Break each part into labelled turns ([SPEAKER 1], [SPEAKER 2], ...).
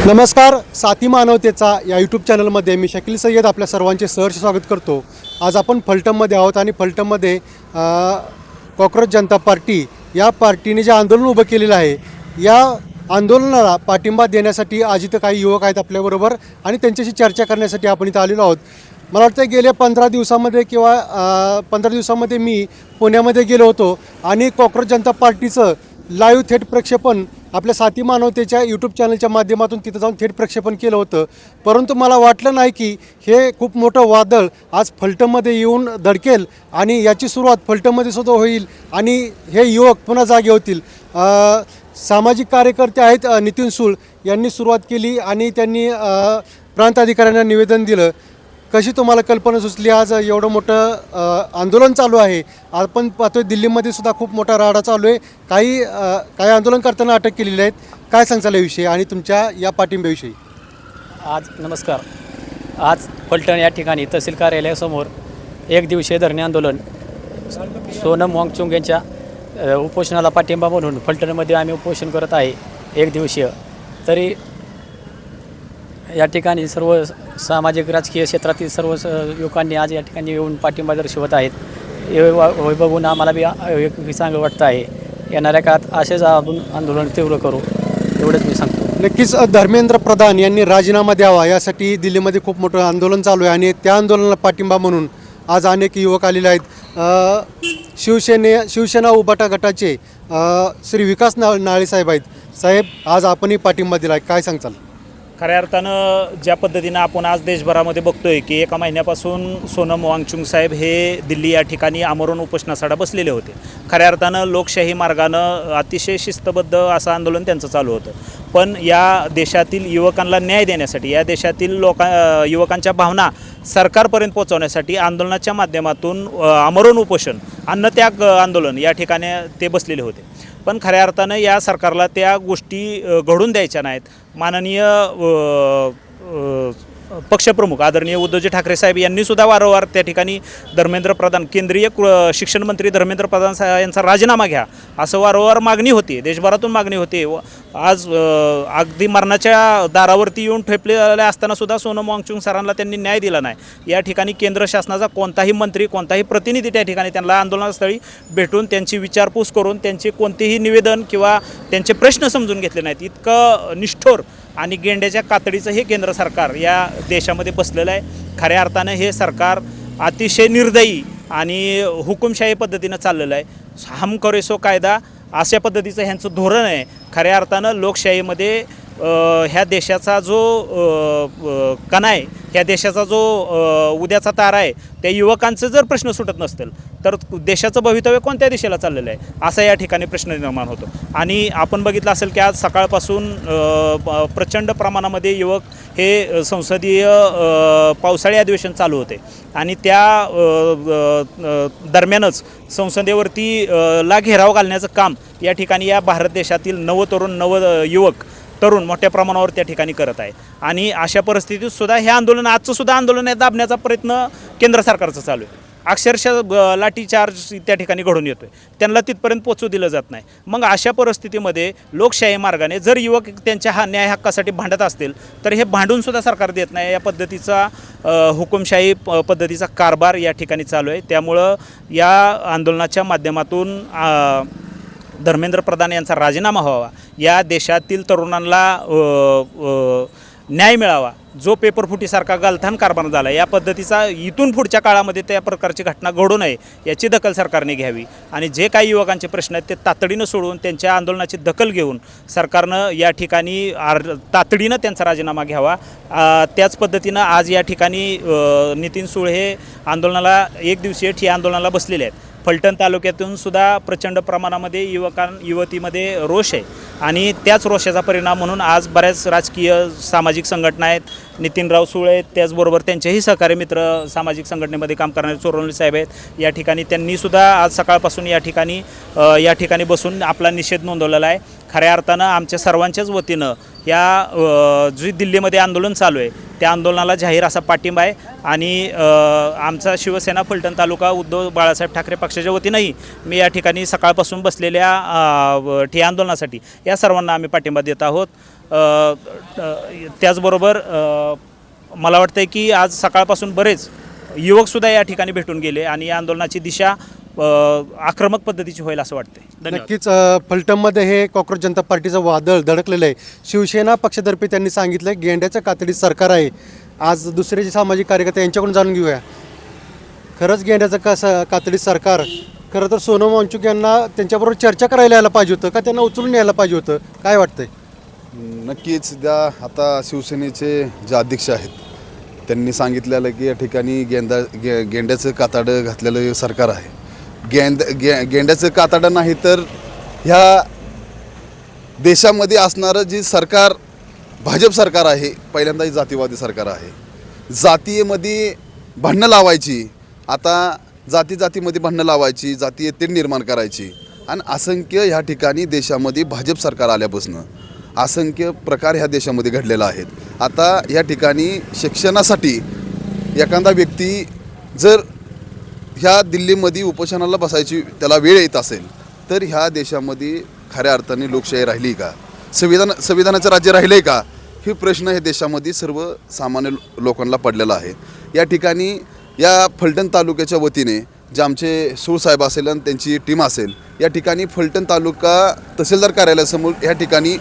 [SPEAKER 1] नमस्कार. साथी मानवतेचा या यूट्यूब चॅनलमध्ये मी शकील सय्यद आपल्या सर्वांचे सहर्ष स्वागत करतो. आज आपण फलटणमध्ये आहोत आणि फलटणमध्ये कॉक्रोच जनता पार्टी या पार्टीने जे आंदोलन उभं केलेलं आहे, या आंदोलनाला पाठिंबा देण्यासाठी आज इथं काही युवक आहेत आपल्याबरोबर आणि त्यांच्याशी चर्चा करण्यासाठी आपण इथं आलेलो आहोत. मला वाटतं गेल्या 15 दिवसामध्ये किंवा 15 दिवसामध्ये मी पुण्यामध्ये गेलो होतो आणि कॉक्रोच जनता पार्टीचं लाईव्ह थेट प्रक्षेपण आपल्या साथी मानवतेच्या यूट्यूब चॅनलच्या माध्यमातून तिथं जाऊन थेट प्रक्षेपण केलं होतं. परंतु मला वाटलं नाही की हे खूप मोठं वादळ आज फलटणमध्ये येऊन धडकेल आणि याची सुरुवात फलटणमध्ये सुद्धा होईल आणि हे युवक पुन्हा जागे होतील. सामाजिक कार्यकर्ते आहेत नितीन सूळ यांनी सुरुवात केली आणि त्यांनी प्रांत अधिकाऱ्यांना निवेदन दिलं. कशी तुम्हाला कल्पना सुचली? आज एवढं मोठं आंदोलन चालू आहे. आपण पाहतोय दिल्लीमध्ये सुद्धा खूप मोठा राडा चालू आहे. काही आंदोलन करताना अटक केलेली आहेत. काय सांगचाल याविषयी आणि तुमच्या या पाठिंब्याविषयी?
[SPEAKER 2] नमस्कार. आज फलटण या ठिकाणी तहसील कार्यालयासमोर एक दिवसीय धरणे आंदोलन सोनम वांगचुक यांच्या उपोषणाला पाठिंबा म्हणून फलटणमध्ये आम्ही उपोषण करत आहे एक दिवसीय. तरी या ठिकाणी सर्व सामाजिक राजकीय क्षेत्रातील सर्व युवकांनी आज या ठिकाणी येऊन पाठिंबा दर्शवत आहेत. हे बघून आम्हाला बी एक चांगलं वाटतं आहे. येणाऱ्या काळात असेच आपण आंदोलन तीव्र करू, एवढंच मी सांगतो.
[SPEAKER 1] नक्कीच धर्मेंद्र प्रधान यांनी राजीनामा द्यावा यासाठी दिल्लीमध्ये खूप मोठं आंदोलन चालू आहे आणि त्या आंदोलनाला पाठिंबा म्हणून आज अनेक युवक आलेले आहेत. शिवसेना उभाटा गटाचे श्री विकास नाळे साहेब आहेत. साहेब, आज आपणही पाठिंबा दिला आहे, काय सांगचाल?
[SPEAKER 3] खऱ्या अर्थानं ज्या पद्धतीनं आपण आज देशभरामध्ये बघतोय की एका महिन्यापासून सोनम वांगचुक साहेब हे दिल्ली या ठिकाणी आमरण उपोषणासाठी बसलेले होते. खऱ्या अर्थानं लोकशाही मार्गानं अतिशय शिस्तबद्ध असं आंदोलन त्यांचं चालू होतं. पण या देशातील युवकांना न्याय देण्यासाठी, या देशातील युवकांच्या भावना सरकारपर्यंत पोहोचवण्यासाठी आंदोलनाच्या माध्यमातून आमरण उपोषण, अन्नत्याग आंदोलन या ठिकाणी ते बसलेले होते. पण खऱ्या अर्थानं या सरकारला त्या गोष्टी घडून द्यायच्या नाहीत. माननीय पक्षप्रमुख आदरणीय उद्धवजी ठाकरे साहेब यांनीसुद्धा वारंवार त्या ठिकाणी धर्मेंद्र प्रधान, केंद्रीय शिक्षण मंत्री धर्मेंद्र प्रधान यांचा राजीनामा घ्या असं वारंवार मागणी होती, देशभरातून मागणी होती. आज अगदी मरणाच्या दारावरती येऊन ठेपलेल्या असतानासुद्धा सोनम वांगचुक सरांना त्यांनी न्याय दिला नाही. या ठिकाणी केंद्र शासनाचा कोणताही मंत्री, कोणताही प्रतिनिधी त्या ठिकाणी त्यांना आंदोलनास्थळी भेटून त्यांची विचारपूस करून त्यांचे कोणतेही निवेदन किंवा त्यांचे प्रश्न समजून घेतले नाहीत. इतकं निष्ठुर आणि गेंड्याच्या कातडीचं हे केंद्र सरकार या देशामध्ये बसलेलं आहे. खऱ्या अर्थानं हे सरकार अतिशय निर्दयी आणि हुकुमशाही पद्धतीनं चाललेलं आहे. हम करे सो कायदा अशा पद्धतीचं ह्यांचं धोरण आहे. खऱ्या अर्थानं लोकशाहीमध्ये ह्या देशाचा जो कणा आहे, ह्या देशाचा जो उद्याचा तारा आहे, त्या युवकांचे जर प्रश्न सुटत नसतील तर देशाचं भवितव्य कोणत्या दिशेला चाललेलं आहे असा या ठिकाणी प्रश्न निर्माण होतो. आणि आपण बघितलं असेल की आज सकाळपासून प्रचंड प्रमाणामध्ये युवक हे संसदीय पावसाळी अधिवेशन चालू होते आणि त्या दरम्यानच संसदेवरती ला घेराव घालण्याचं काम या ठिकाणी या भारत देशातील युवक तरुण मोठ्या प्रमाणावर त्या ठिकाणी करत आहे. आणि अशा परिस्थितीत सुद्धा हे आंदोलन, आजचं सुद्धा आंदोलन आहे, दाबण्याचा प्रयत्न केंद्र सरकारचं चालू आहे. अक्षरशः लाठीचार्ज त्या ठिकाणी घडून येतो आहे, त्यांना तिथपर्यंत पोचू दिलं जात नाही. मग अशा परिस्थितीमध्ये लोकशाही मार्गाने जर युवक त्यांच्या न्याय हक्कासाठी भांडत असतील तर हे भांडूनसुद्धा सरकार देत नाही. या पद्धतीचा हुकुमशाही पद्धतीचा कारभार या ठिकाणी चालू आहे. त्यामुळं या आंदोलनाच्या माध्यमातून धर्मेंद्र प्रधान यांचा राजीनामा व्हावा, या देशातील तरुणांना न्याय मिळावा. जो पेपरफुटीसारखा गलथान कारभार झाला, या पद्धतीचा इथून पुढच्या काळामध्ये त्या प्रकारची घटना घडू नये याची दखल सरकारने घ्यावी. आणि जे काही युवकांचे प्रश्न आहेत ते तातडीनं सोडवून त्यांच्या आंदोलनाची दखल घेऊन सरकारनं या ठिकाणी तातडीनं त्यांचा राजीनामा घ्यावा. त्याच पद्धतीनं आज या ठिकाणी नितीन सूळ हे आंदोलनाला एक दिवसीय ठिय्या आंदोलनाला बसलेले आहेत. फलटण तालुक्यातून सुद्धा प्रचंड प्रमाणामध्ये युवतीमध्ये रोष आहे आणि त्याच रोषाचा परिणाम म्हणून आज बऱ्याच राजकीय सामाजिक संघटना आहेत, नितीनराव सूळ आहेत, त्याचबरोबर त्यांचेही सहकारी मित्र सामाजिक संघटनेमध्ये काम करणारे चोरवणे साहेब आहेत. या ठिकाणी त्यांनीसुद्धा आज सकाळपासून या ठिकाणी बसून आपला निषेध नोंदवलेला आहे. खऱ्या अर्थानं आमच्या सर्वांच्याच वतीनं या जी दिल्लीमध्ये आंदोलन चालू आहे त्या आंदोलनाला जाहीर असा पाठिंबा आहे. आणि आमचा शिवसेना फलटण तालुका उद्धव बाळासाहेब ठाकरे पक्षाच्या वतीनंही मी या ठिकाणी सकाळपासून बसलेल्या ठिय्या आंदोलनासाठी या सर्वांना आम्ही पाठिंबा देत आहोत. त्याचबरोबर मला वाटतं की आज सकाळपासून बरेच युवकसुद्धा या ठिकाणी भेटून गेले आणि या आंदोलनाची दिशा आक्रमक पद्धतीची होईल असं वाटते. धन्यवाद.
[SPEAKER 1] नक्कीच फलटणमध्ये हे कॉक्रोच जनता पार्टीचं वादळ धडकलेलं आहे. शिवसेना पक्षातर्फे त्यांनी सांगितलं गेंड्याच्या कातडीत सरकार आहे. आज दुसरे जे सामाजिक कार्यकर्ते यांच्याकडून जाणून घेऊया, खरंच गेंड्याचं कातडीत सरकार? खरं तर सोनम वांचूक यांना त्यांच्याबरोबर चर्चा करायला यायला पाहिजे होतं का त्यांना उचलून यायला पाहिजे होतं? काय वाटतंय?
[SPEAKER 4] नक्कीच आता शिवसेनेचे जे अध्यक्ष आहेत त्यांनी सांगितलेलं की या ठिकाणी गेंड्याचं कातडं घातलेलं सरकार आहे. गेंड्याचं कातडं नाही तर ह्या देशामध्ये असणारं जे सरकार भाजप सरकार आहे पहिल्यांदा ही जातीवादी सरकार आहे. जातीमध्ये भांडणं लावायची, आता जातीमध्ये भांडणं लावायची, जातीय तेढ निर्माण करायची आणि असंख्य ह्या ठिकाणी देशामध्ये भाजप सरकार आल्यापासून असंख्य प्रकार ह्या देशामध्ये घडलेला आहेत. आता या ठिकाणी शिक्षणासाठी एखादा व्यक्ती जर ह्या दिल्लीमध्ये उपोषणाला बसायची त्याला वेळ येत असेल तर ह्या देशामध्ये खऱ्या अर्थाने लोकशाही राहिली का? संविधानाचं राज्य राहिलं आहे का? हे प्रश्न हे देशामध्ये सर्वसामान्य लोकांना पडलेला आहे. या ठिकाणी या फलटण तालुक्याच्या वतीने जे आमचे सूळसाहेब असेल आणि त्यांची टीम असेल, या ठिकाणी फलटण तालुका तहसीलदार कार्यालयासमोर या ठिकाणी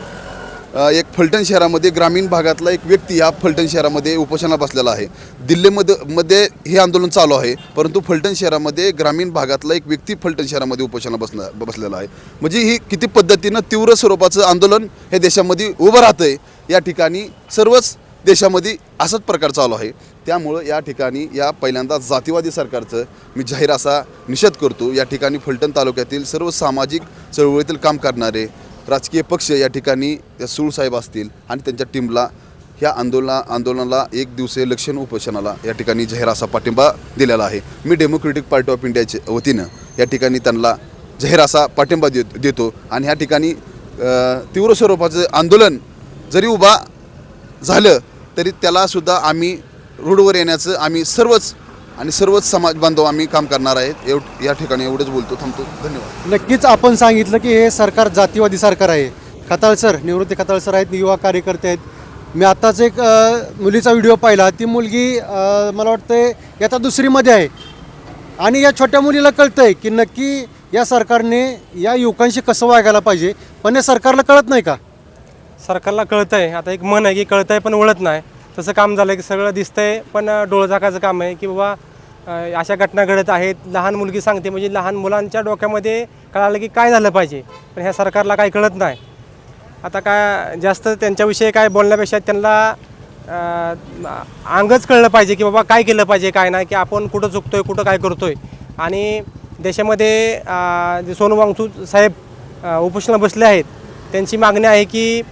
[SPEAKER 4] एक फलटण शहरामध्ये ग्रामीण भागातला एक व्यक्ती हा फलटण शहरामध्ये उपोषणाला बसलेला आहे. दिल्लीमध्ये हे आंदोलन चालू आहे, परंतु फलटण शहरामध्ये ग्रामीण भागातला एक व्यक्ती फलटण शहरामध्ये उपोषणाला बसलेला आहे. म्हणजे ही किती पद्धतीनं तीव्र स्वरूपाचं आंदोलन हे देशामध्ये उभं राहतं आहे. या ठिकाणी सर्वच देशामध्ये असाच प्रकार चालू आहे. त्यामुळं या ठिकाणी या पहिल्यांदा जातीवादी सरकारचं मी जाहीर असा निषेध करतो. या ठिकाणी फलटण तालुक्यातील सर्व सामाजिक चळवळीतील काम करणारे राजकीय पक्ष या ठिकाणी सूळसाहेब असतील आणि त्यांच्या टीमला ह्या आंदोलनाला एक दिवसीय लक्षण उपोषणाला या ठिकाणी जाहीर असा पाठिंबा दिलेला आहे. मी डेमोक्रेटिक पार्टी ऑफ इंडियाच्या वतीनं या ठिकाणी त्यांना जाहीर असा पाठिंबा देतो आणि ह्या ठिकाणी तीव्र स्वरूपाचं आंदोलन जरी उभा झालं तरी त्यालासुद्धा आम्ही रोडवर येण्याचं आम्ही सर्वच समाज बांधव आम्ही काम करणार आहेत. या ठिकाणी एवढंच बोलतो, थांबतो. धन्यवाद.
[SPEAKER 1] नक्कीच आपण सांगितलं की हे सरकार जातीवादी सरकार आहे. खताळ सर, निवृत्ती खताळ सर आहेत, युवा कार्यकर्ते आहेत. मी आत्ताच एक मुलीचा व्हिडिओ पाहिला. ती मुलगी मला वाटतं आता दुसरीमध्ये आहे आणि या छोट्या मुलीला कळतं आहे की नक्की या सरकारने या युवकांशी कसं वागायला पाहिजे, पण हे सरकारला कळत नाही का?
[SPEAKER 5] सरकारला कळतं आहे. आता एक मन आहे की कळतं आहे पण वळत नाही. तसं काम झालं की सगळं दिसतंय पण डोळं झाकायचं काम आहे की बाबा अशा घटना घडत आहेत. लहान मुलगी सांगते म्हणजे लहान मुलांच्या डोक्यामध्ये कळालं की काय झालं पाहिजे, पण ह्या सरकारला काय कळत नाही. आता काय जास्त त्यांच्याविषयी काय बोलण्यापेक्षा त्यांना अंगच कळलं पाहिजे की बाबा काय केलं पाहिजे काय नाही, की आपण कुठं चुकतोय कुठं काय करतोय. आणि देशामध्ये जे सोनम वांगचूक साहेब उपोषणाला बसले आहेत त्यांची मागणी आहे की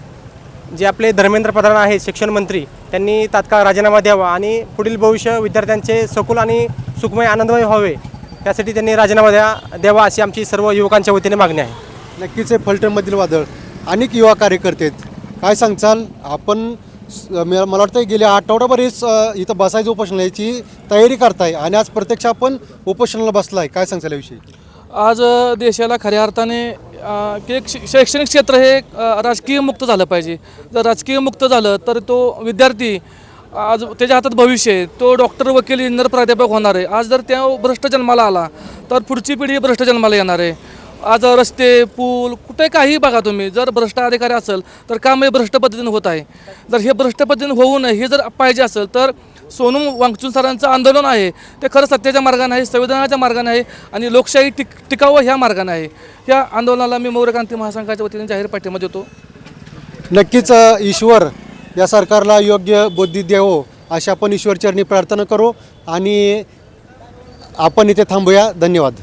[SPEAKER 5] जे आपले धर्मेंद्र प्रधान आहेत शिक्षण मंत्री, त्यांनी तात्काळ राजीनामा द्यावा आणि पुढील भविष्य विद्यार्थ्यांचे सखोल आणि सुखमय आनंदमय व्हावे यासाठी त्यांनी राजीनामा द्यावा अशी आमची सर्व युवकांच्या वतीने मागणी आहे.
[SPEAKER 1] नक्कीच हे फलटणमधील वादळ अनेक युवा कार्यकर्ते आहेत. काय सांगचाल? आपण मला वाटतं गेल्या आठवड्याभरीच इथं बसायचं उपोषण याची तयारी करताय आणि आज प्रत्यक्ष आपण उपोषणाला बसलाय. काय सांगचाल याविषयी?
[SPEAKER 6] आज देशाला खऱ्या अर्थाने की एक शैक्षणिक क्षेत्र हे राजकीय मुक्त झालं पाहिजे. जर राजकीय मुक्त झालं तर तो विद्यार्थी आज त्याच्या हातात भविष्य आहे. तो डॉक्टर, वकील, इंजिनियर, प्राध्यापक होणार आहे. आज जर त्या भ्रष्ट जन्माला आला तर पुढची पिढी भ्रष्ट जन्माला येणार आहे. आज रस्ते, पूल, कुठे काही बघा तुम्ही, जर भ्रष्ट अधिकारी असेल तर काम हे भ्रष्ट पद्धतीने होत आहे. जर हे भ्रष्ट पद्धतीने होऊ नये हे जर पाहिजे असेल तर सोनम वांगचूक सरांचं आंदोलन आहे ते खरं सत्याच्या मार्गाने आहे, संविधानाच्या मार्गाने आहे आणि लोकशाही टिकावं ह्या मार्गाने आहे. या आंदोलनाला मी मौर्यक्रांती महासंघाच्या वतीने जाहीर पाठिंबा देतो.
[SPEAKER 1] नक्कीच ईश्वर या सरकारला योग्य बुद्धी द्यावो अशी आपण ईश्वरचरणी प्रार्थना करू आणि आपण इथे थांबूया. धन्यवाद.